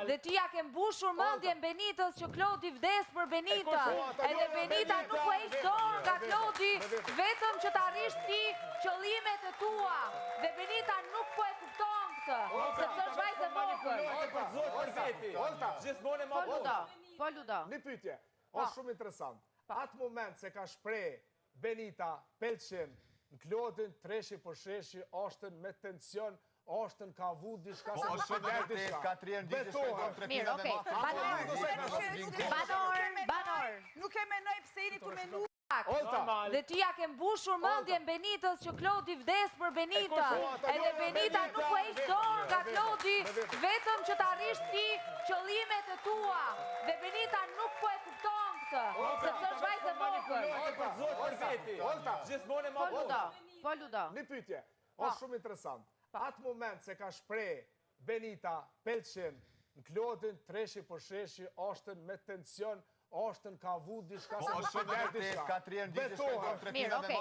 Dhe ti ja ke mbushur mendjen Benitës që Klodi vdes për Benita. Edhe Benita nuk po heq dorë nga Klodi, vetëm që të arrish ti qëllimet e tua. Dhe Benita nuk po e kupton këtë, sepse është vajzë e vogël. Gjithmonë e ma Po Ludo. Një pyetje, është shumë interesant. Atë moment se ka shpreh Benita pëlqim në Klodin, treshi për sheshi, oshtën me tension, oshtën ka vu diçka se është shumë vërtet, ka trierë ndihë shpejton Mirë, okej. Banor. Nuk e menoj pse jeni tu menu. Dhe ti ja ke mbushur mendjen Benitës që Klodi vdes për Benita. Edhe Benita nuk po heq dorë nga Klodi, vetëm që të arrish ti qëllimet e tua. Dhe Benita nuk po e kupton këtë, sepse është vajzë e vogël. Gjithmonë e ma Po Ludo. Një pyetje, është shumë interesant. Atë moment se ka shpreh Benita pëlqim në Klodin, treshi për sheshi, oshtën me tension, oshtën ka vu diçka se është shumë vërtet, ka trierë ndihë shpejton Mirë, okej.